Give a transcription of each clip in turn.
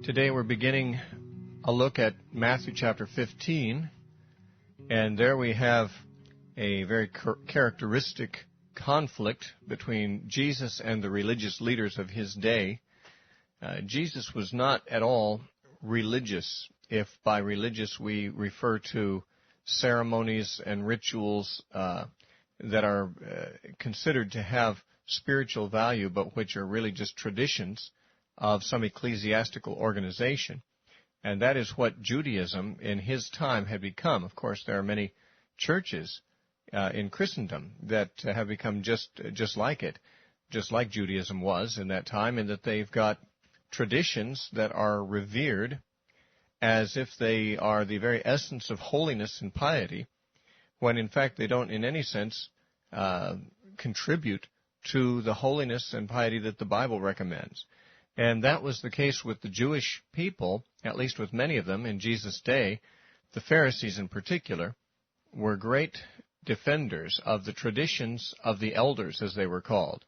Today we're beginning a look at Matthew chapter 15, and there we have a very characteristic conflict between Jesus and the religious leaders of his day. Jesus was not at all religious, if by religious we refer to ceremonies and rituals that are considered to have spiritual value, but which are really just traditions of some ecclesiastical organization. And that is what Judaism in his time had become. Of course, there are many churches in Christendom that have become just like it, just like Judaism was in that time, in that they've got traditions that are revered as if they are the very essence of holiness and piety, when in fact they don't in any sense contribute to the holiness and piety that the Bible recommends. And that was the case with the Jewish people, at least with many of them in Jesus' day. The Pharisees in particular were great defenders of the traditions of the elders, as they were called.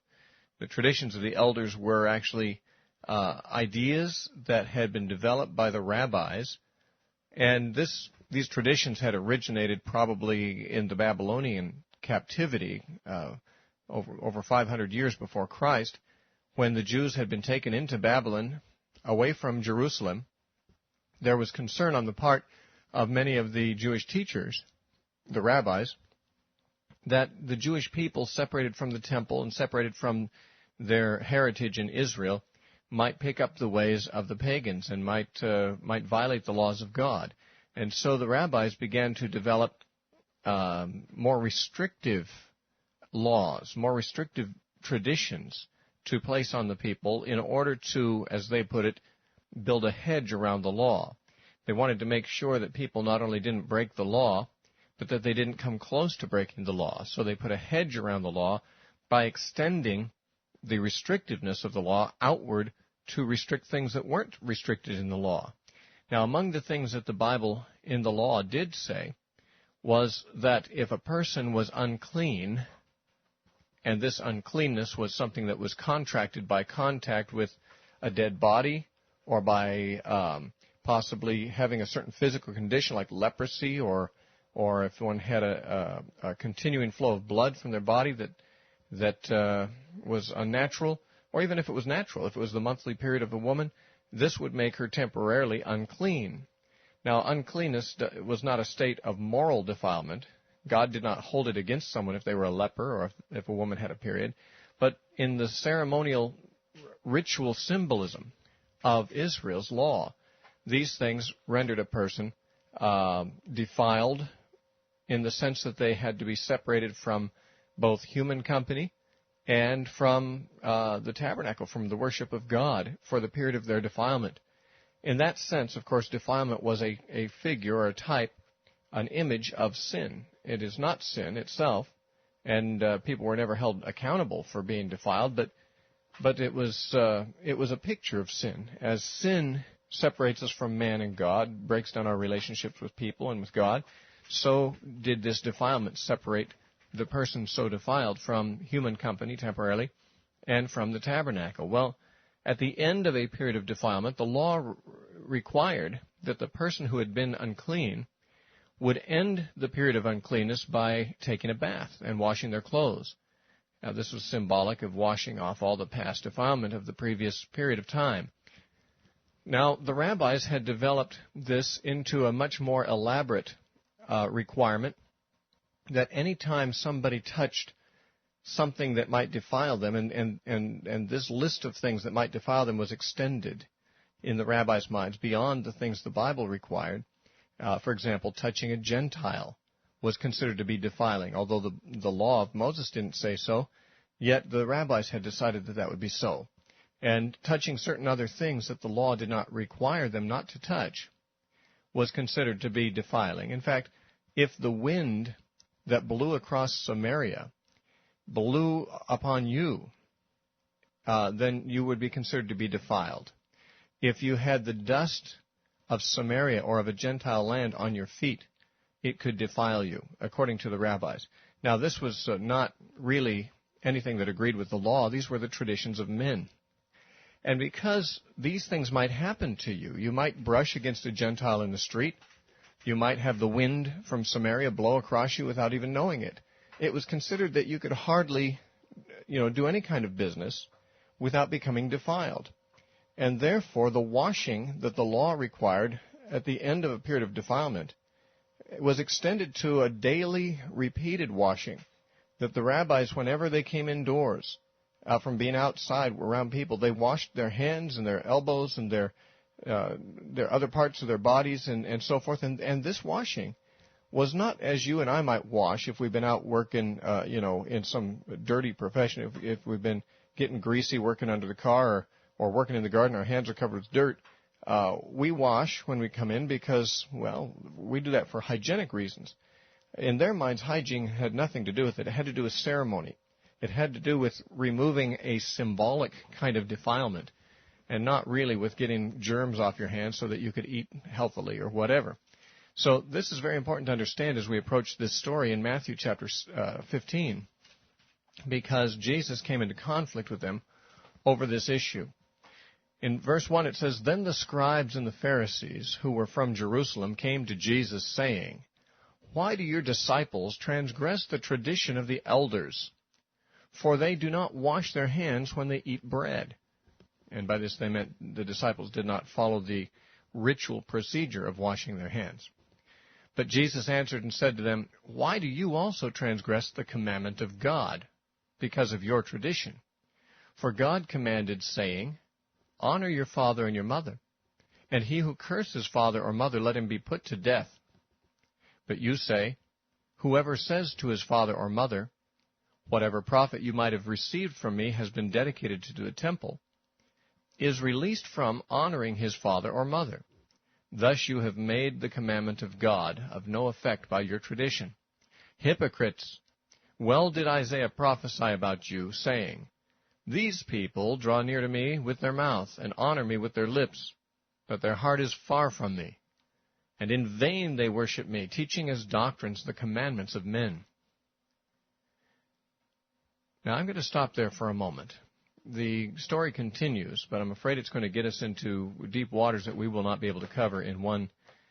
The traditions of the elders were actually ideas that had been developed by the rabbis, and these traditions had originated probably in the Babylonian captivity over 500 years before Christ, when the Jews had been taken into Babylon, away from Jerusalem. There was concern on the part of many of the Jewish teachers, the rabbis, that the Jewish people, separated from the temple and separated from their heritage in Israel, might pick up the ways of the pagans and might violate the laws of God. And so the rabbis began to develop more restrictive laws, more restrictive traditions to place on the people in order to, as they put it, build a hedge around the law. They wanted to make sure that people not only didn't break the law, but that they didn't come close to breaking the law. So they put a hedge around the law by extending the restrictiveness of the law outward to restrict things that weren't restricted in the law. Now, among the things that the Bible in the law did say was that if a person was unclean, and this uncleanness was something that was contracted by contact with a dead body, or by possibly having a certain physical condition like leprosy, or if one had a continuing flow of blood from their body that was unnatural, or even if it was natural, if it was the monthly period of a woman, this would make her temporarily unclean. Now, uncleanness was not a state of moral defilement. God did not hold it against someone if they were a leper or if a woman had a period. But in the ceremonial ritual symbolism of Israel's law, these things rendered a person defiled in the sense that they had to be separated from both human company and from the tabernacle, from the worship of God for the period of their defilement. In that sense, of course, defilement was a figure or a type, an image of sin. It is not sin itself, and people were never held accountable for being defiled, but it was a picture of sin. As sin separates us from man and God, breaks down our relationships with people and with God, so did this defilement separate the person so defiled from human company temporarily and from the tabernacle. Well, at the end of a period of defilement, the law required that the person who had been unclean would end the period of uncleanness by taking a bath and washing their clothes. Now, this was symbolic of washing off all the past defilement of the previous period of time. Now, the rabbis had developed this into a much more elaborate requirement, that any time somebody touched something that might defile them, and this list of things that might defile them was extended in the rabbis' minds beyond the things the Bible required. For example, touching a Gentile was considered to be defiling, although the law of Moses didn't say so, yet the rabbis had decided that that would be so. And touching certain other things that the law did not require them not to touch was considered to be defiling. In fact, if the wind that blew across Samaria blew upon you, then you would be considered to be defiled. If you had the dust of Samaria or of a Gentile land on your feet, it could defile you, according to the rabbis. Now, this was not really anything that agreed with the law. These were the traditions of men. And because these things might happen to you, you might brush against a Gentile in the street. You might have the wind from Samaria blow across you without even knowing it. It was considered that you could hardly, do any kind of business without becoming defiled. And therefore, the washing that the law required at the end of a period of defilement was extended to a daily repeated washing, that the rabbis, whenever they came indoors, from being outside around people, they washed their hands and their elbows and their other parts of their bodies and so forth. And this washing was not as you and I might wash if we've been out working, in some dirty profession, if we've been getting greasy working under the car or working in the garden, our hands are covered with dirt. We wash when we come in because, we do that for hygienic reasons. In their minds, hygiene had nothing to do with it. It had to do with ceremony. It had to do with removing a symbolic kind of defilement and not really with getting germs off your hands so that you could eat healthily or whatever. So this is very important to understand as we approach this story in Matthew chapter 15, because Jesus came into conflict with them over this issue. In verse 1 it says, "Then the scribes and the Pharisees who were from Jerusalem came to Jesus, saying, 'Why do your disciples transgress the tradition of the elders? For they do not wash their hands when they eat bread.'" And by this they meant the disciples did not follow the ritual procedure of washing their hands. But Jesus answered and said to them, "Why do you also transgress the commandment of God, because of your tradition? For God commanded, saying, 'Honor your father and your mother, and he who curses father or mother, let him be put to death.' But you say, 'Whoever says to his father or mother, whatever profit you might have received from me has been dedicated to the temple,' is released from honoring his father or mother. Thus you have made the commandment of God of no effect by your tradition. Hypocrites! Well did Isaiah prophesy about you, saying, 'These people draw near to me with their mouth and honor me with their lips, but their heart is far from me. And in vain they worship me, teaching as doctrines the commandments of men.'" Now I'm going to stop there for a moment. The story continues, but I'm afraid it's going to get us into deep waters that we will not be able to cover in one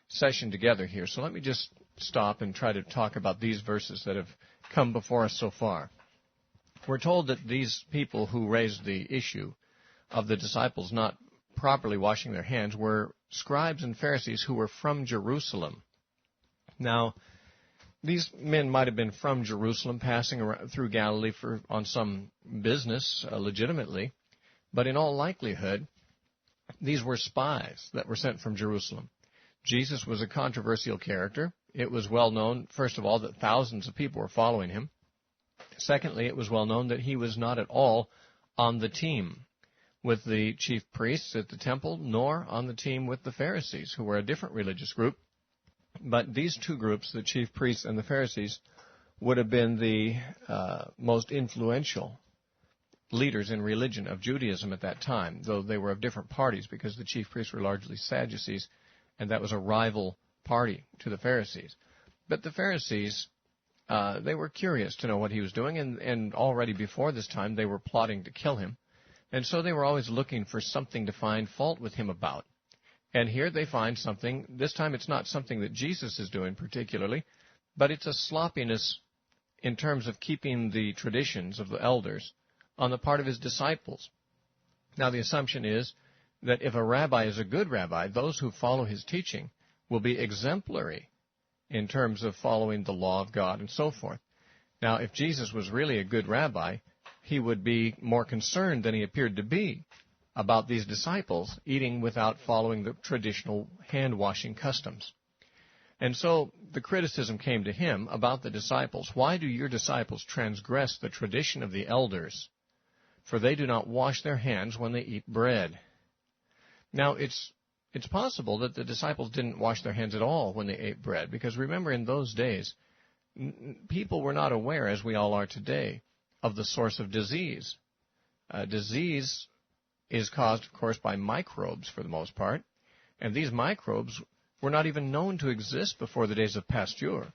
session together here. So let me just stop and try to talk about these verses that have come before us so far. We're told that these people who raised the issue of the disciples not properly washing their hands were scribes and Pharisees who were from Jerusalem. Now, these men might have been from Jerusalem, passing around through Galilee on some business legitimately, but in all likelihood, these were spies that were sent from Jerusalem. Jesus was a controversial character. It was well known, first of all, that thousands of people were following him. Secondly, it was well known that he was not at all on the team with the chief priests at the temple, nor on the team with the Pharisees, who were a different religious group. But these two groups, the chief priests and the Pharisees, would have been the most influential leaders in religion of Judaism at that time, though they were of different parties because the chief priests were largely Sadducees, and that was a rival party to the Pharisees. But the Pharisees, they were curious to know what he was doing, and already before this time they were plotting to kill him. And so they were always looking for something to find fault with him about. And here they find something. This time it's not something that Jesus is doing particularly, but it's a sloppiness in terms of keeping the traditions of the elders on the part of his disciples. Now the assumption is that if a rabbi is a good rabbi, those who follow his teaching will be exemplary in terms of following the law of God and so forth. Now if Jesus was really a good rabbi, he would be more concerned than he appeared to be about these disciples eating without following the traditional hand-washing customs. And so the criticism came to him about the disciples. "Why do your disciples transgress the tradition of the elders? For they do not wash their hands when they eat bread." Now, it's possible that the disciples didn't wash their hands at all when they ate bread, because remember, in those days, people were not aware, as we all are today, of the source of disease. Disease is caused, of course, by microbes for the most part, and these microbes were not even known to exist before the days of Pasteur.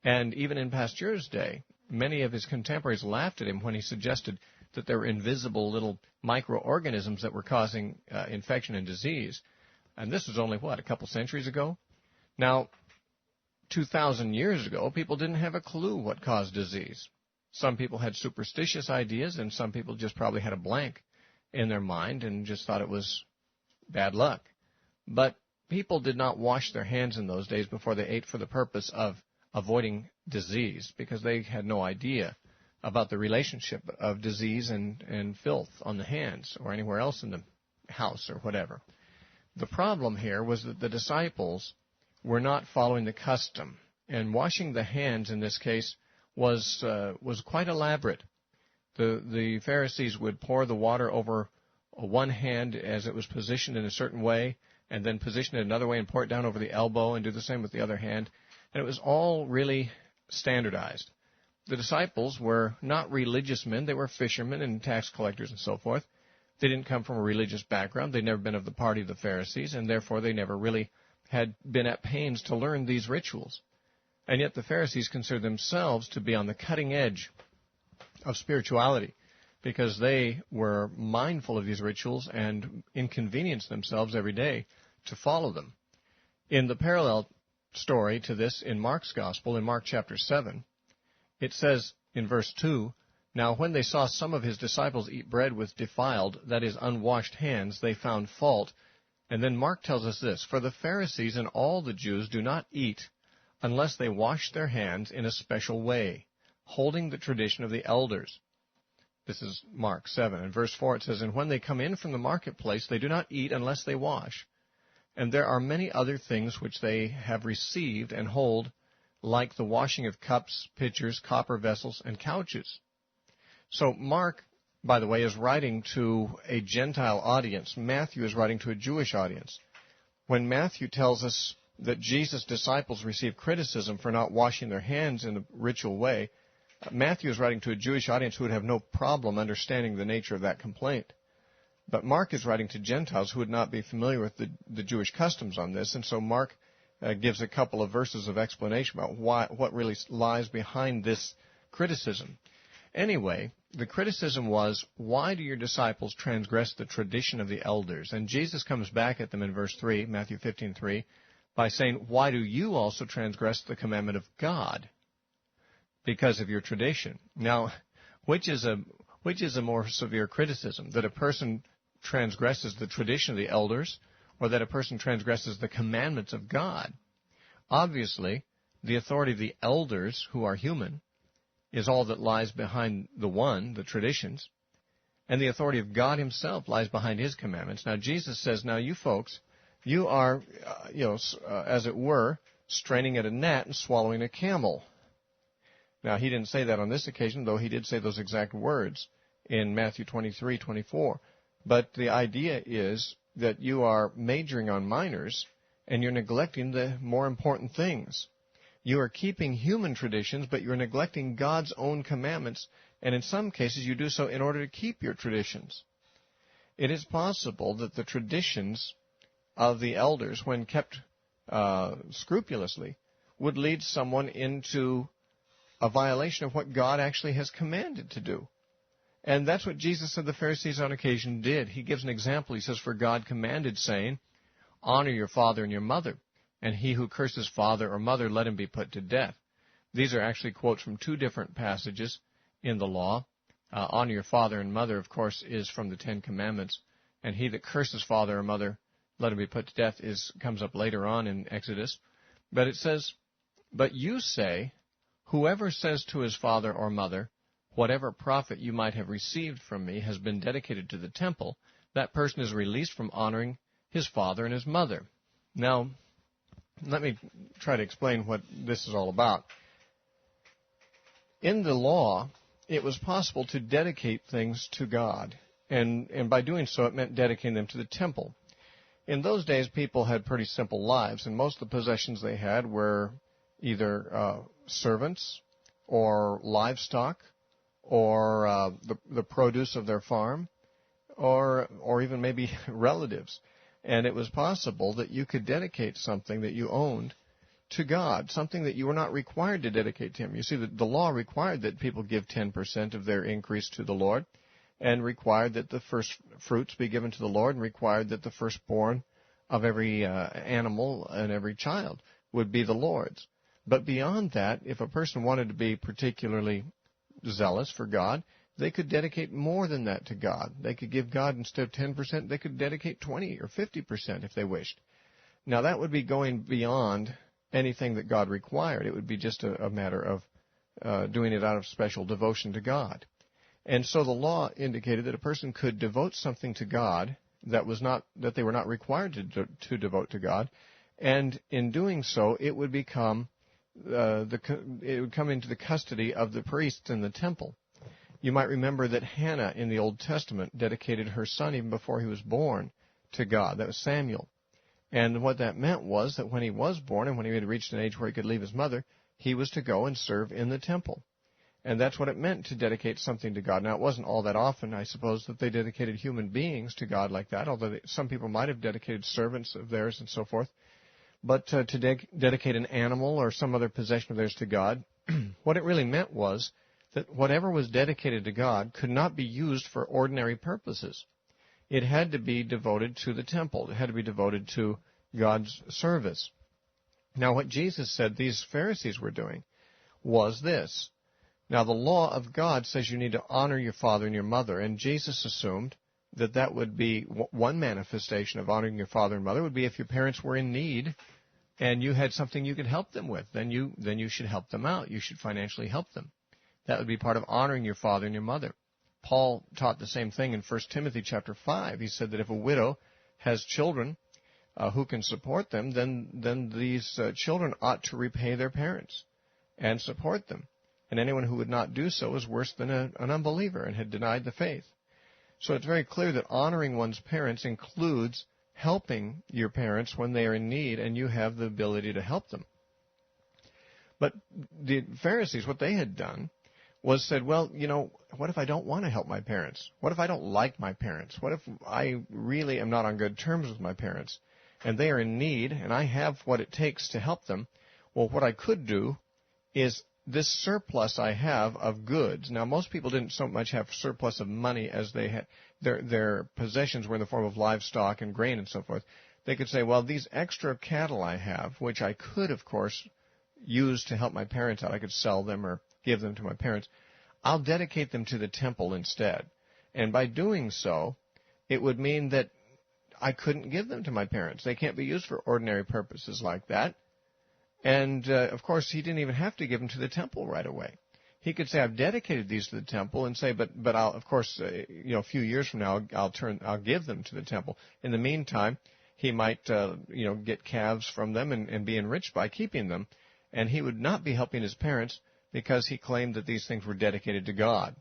And even in Pasteur's day, many of his contemporaries laughed at him when he suggested that there were invisible little microorganisms that were causing infection and disease. And this was only, a couple centuries ago? Now, 2,000 years ago, people didn't have a clue what caused disease. Some people had superstitious ideas, and some people just probably had a blank in their mind and just thought it was bad luck. But people did not wash their hands in those days before they ate for the purpose of avoiding disease, because they had no idea about the relationship of disease and filth on the hands or anywhere else in the house or whatever. The problem here was that the disciples were not following the custom, and washing the hands in this case was quite elaborate. The Pharisees would pour the water over one hand as it was positioned in a certain way, and then position it another way and pour it down over the elbow and do the same with the other hand. And it was all really standardized. The disciples were not religious men. They were fishermen and tax collectors and so forth. They didn't come from a religious background. They'd never been of the party of the Pharisees, and therefore they never really had been at pains to learn these rituals. And yet the Pharisees considered themselves to be on the cutting edge of spirituality, because they were mindful of these rituals and inconvenienced themselves every day to follow them. In the parallel story to this in Mark's Gospel, in Mark chapter 7, it says in verse 2, "Now when they saw some of his disciples eat bread with defiled, that is, unwashed hands, they found fault." And then Mark tells us this, "For the Pharisees and all the Jews do not eat unless they wash their hands in a special way, holding the tradition of the elders." This is Mark 7. In verse 4 it says, "And when they come in from the marketplace, they do not eat unless they wash. And there are many other things which they have received and hold, like the washing of cups, pitchers, copper vessels, and couches." So Mark, by the way, is writing to a Gentile audience. Matthew is writing to a Jewish audience. When Matthew tells us that Jesus' disciples received criticism for not washing their hands in a ritual way, Matthew is writing to a Jewish audience who would have no problem understanding the nature of that complaint. But Mark is writing to Gentiles who would not be familiar with the Jewish customs on this, and so Mark gives a couple of verses of explanation about what really lies behind this criticism. Anyway, the criticism was, why do your disciples transgress the tradition of the elders? And Jesus comes back at them in verse 3, Matthew 15:3, by saying, why do you also transgress the commandment of God? Because of your tradition. Now, which is a more severe criticism, that a person transgresses the tradition of the elders, or that a person transgresses the commandments of God? Obviously, the authority of the elders, who are human, is all that lies behind the one, the traditions, and the authority of God himself lies behind his commandments. Now, Jesus says, now you folks, you are, as it were, straining at a gnat and swallowing a camel. Now, he didn't say that on this occasion, though he did say those exact words in Matthew 23:24. But the idea is that you are majoring on minors and you're neglecting the more important things. You are keeping human traditions, but you're neglecting God's own commandments, and in some cases you do so in order to keep your traditions. It is possible that the traditions of the elders, when kept scrupulously, would lead someone into a violation of what God actually has commanded to do. And that's what Jesus said the Pharisees on occasion did. He gives an example. He says, for God commanded, saying, honor your father and your mother, and he who curses father or mother, let him be put to death. These are actually quotes from two different passages in the law. Honor your father and mother, of course, is from the Ten Commandments. And he that curses father or mother, let him be put to death, comes up later on in Exodus. But it says, but you say, whoever says to his father or mother, whatever profit you might have received from me has been dedicated to the temple, that person is released from honoring his father and his mother. Now, let me try to explain what this is all about. In the law, it was possible to dedicate things to God, and by doing so, it meant dedicating them to the temple. In those days, people had pretty simple lives, and most of the possessions they had were either servants or livestock or the produce of their farm or even maybe relatives. And it was possible that you could dedicate something that you owned to God, something that you were not required to dedicate to Him. You see, the law required that people give 10% of their increase to the Lord, and required that the first fruits be given to the Lord, and required that the firstborn of every animal and every child would be the Lord's. But beyond that, if a person wanted to be particularly zealous for God, they could dedicate more than that to God. They could give God, instead of 10%, they could dedicate 20 or 50% if they wished. Now, that would be going beyond anything that God required. It would be just a matter of doing it out of special devotion to God. And so the law indicated that a person could devote something to God that they were not required to devote to God, and in doing so, it would become it would come into the custody of the priests in the temple. You might remember that Hannah in the Old Testament dedicated her son even before he was born to God. That was Samuel. And what that meant was that when he was born and when he had reached an age where he could leave his mother, he was to go and serve in the temple. And that's what it meant to dedicate something to God. Now, it wasn't all that often, I suppose, that they dedicated human beings to God like that, although some people might have dedicated servants of theirs and so forth. But to dedicate an animal or some other possession of theirs to God, what it really meant was that whatever was dedicated to God could not be used for ordinary purposes. It had to be devoted to the temple. It had to be devoted to God's service. Now, what Jesus said these Pharisees were doing was this. Now, the law of God says you need to honor your father and your mother, and Jesus assumed that that would be one manifestation of honoring your father and mother would be if your parents were in need and you had something you could help them with. Then you should help them out. You should financially help them. That would be part of honoring your father and your mother. Paul taught the same thing in 1 Timothy chapter 5. He said that if a widow has children who can support them, then these children ought to repay their parents and support them. And anyone who would not do so is worse than an unbeliever and had denied the faith. So it's very clear that honoring one's parents includes helping your parents when they are in need and you have the ability to help them. But the Pharisees, what they had done was said, well, what if I don't want to help my parents? What if I don't like my parents? What if I really am not on good terms with my parents and they are in need and I have what it takes to help them? Well, what I could do is this surplus I have of goods. Now, most people didn't so much have surplus of money as they had their possessions were in the form of livestock and grain and so forth. They could say, well, these extra cattle I have, which I could, of course, use to help my parents out. I could sell them or give them to my parents. I'll dedicate them to the temple instead. And by doing so, it would mean that I couldn't give them to my parents. They can't be used for ordinary purposes like that. And, of course, he didn't even have to give them to the temple right away. He could say, I've dedicated these to the temple, and say, but I'll, of course, a few years from now, I'll give them to the temple. In the meantime, he might, get calves from them and be enriched by keeping them. And he would not be helping his parents because he claimed that these things were dedicated to God.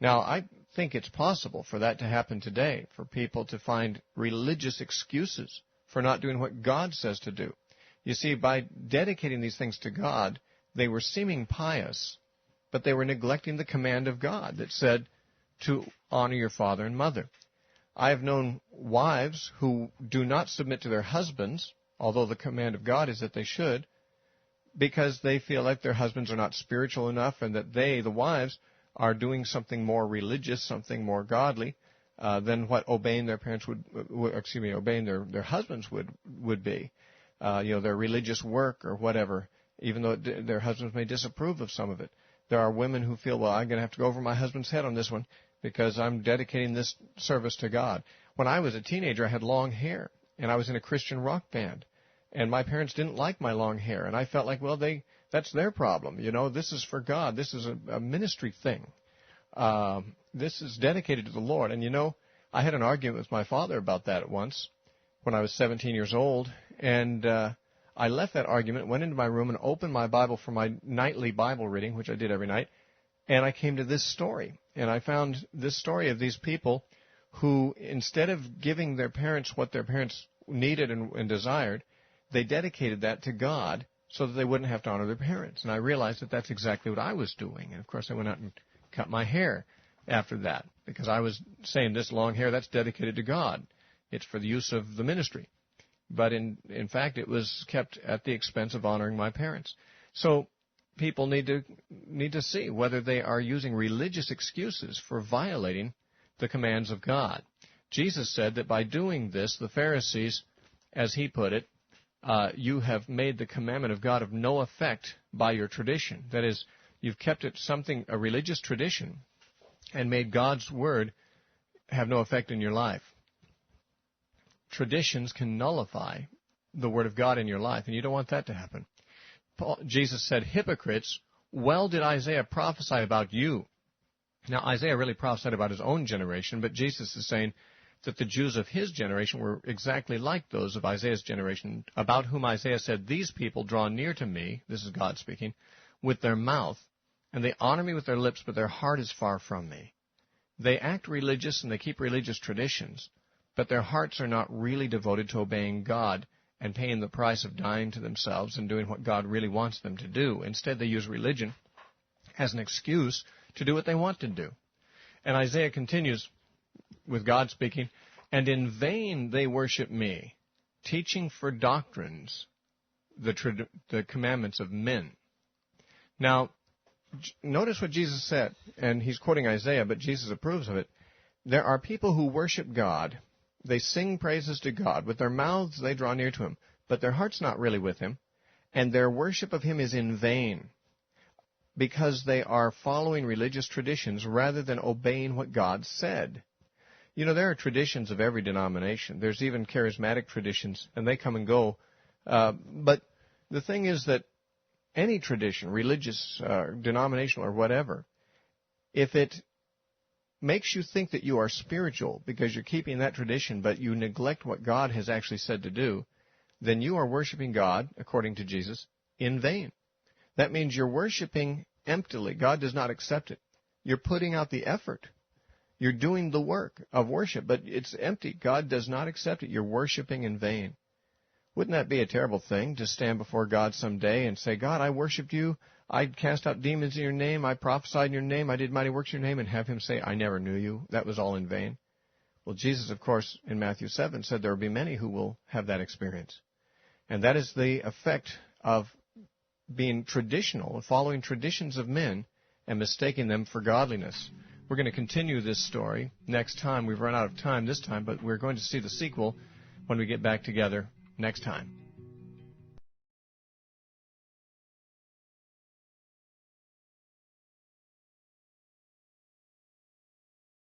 Now, I think it's possible for that to happen today, for people to find religious excuses for not doing what God says to do. You see, by dedicating these things to God, they were seeming pious, but they were neglecting the command of God that said to honor your father and mother. I have known wives who do not submit to their husbands, although the command of God is that they should, because they feel like their husbands are not spiritual enough and that they, the wives, are doing something more religious, something more godly than what obeying their parents obeying their husbands would be. Their religious work or whatever, even though their husbands may disapprove of some of it. There are women who feel, well, I'm going to have to go over my husband's head on this one because I'm dedicating this service to God. When I was a teenager, I had long hair, and I was in a Christian rock band. And my parents didn't like my long hair, and I felt like, well, that's their problem. This is for God. This is a ministry thing. This is dedicated to the Lord. And, I had an argument with my father about that once when I was 17 years old, and I left that argument, went into my room, and opened my Bible for my nightly Bible reading, which I did every night, and I came to this story. And I found this story of these people who, instead of giving their parents what their parents needed and desired, they dedicated that to God so that they wouldn't have to honor their parents. And I realized that that's exactly what I was doing. And, of course, I went out and cut my hair after that because I was saying this long hair, that's dedicated to God. It's for the use of the ministry. But, in fact, it was kept at the expense of honoring my parents. So people need to see whether they are using religious excuses for violating the commands of God. Jesus said that by doing this, the Pharisees, as he put it, you have made the commandment of God of no effect by your tradition. That is, you've kept it something, a religious tradition, and made God's word have no effect in your life. Traditions can nullify the word of God in your life, and you don't want that to happen. Jesus said, hypocrites, well did Isaiah prophesy about you. Now, Isaiah really prophesied about his own generation, but Jesus is saying that the Jews of his generation were exactly like those of Isaiah's generation, about whom Isaiah said, these people draw near to me, this is God speaking, with their mouth, and they honor me with their lips, but their heart is far from me. They act religious and they keep religious traditions, but their hearts are not really devoted to obeying God and paying the price of dying to themselves and doing what God really wants them to do. Instead, they use religion as an excuse to do what they want to do. And Isaiah continues with God speaking, and in vain they worship me, teaching for doctrines the commandments of men. Now, notice what Jesus said, and he's quoting Isaiah, but Jesus approves of it. There are people who worship God. They sing praises to God. With their mouths they draw near to him, but their heart's not really with him, and their worship of him is in vain, because they are following religious traditions rather than obeying what God said. You know, there are traditions of every denomination. There's even charismatic traditions, and they come and go. But the thing is that any tradition, religious, denominational, or whatever, if it makes you think that you are spiritual because you're keeping that tradition, but you neglect what God has actually said to do, then you are worshiping God, according to Jesus, in vain. That means you're worshiping emptily. God does not accept it. You're putting out the effort. You're doing the work of worship, but it's empty. God does not accept it. You're worshiping in vain. Wouldn't that be a terrible thing, to stand before God someday and say, God, I worshiped you. I cast out demons in your name. I prophesied in your name. I did mighty works in your name, and have him say, I never knew you. That was all in vain. Well, Jesus, of course, in Matthew 7 said there will be many who will have that experience. And that is the effect of being traditional, following traditions of men and mistaking them for godliness. We're going to continue this story next time. We've run out of time this time, but we're going to see the sequel when we get back together next time.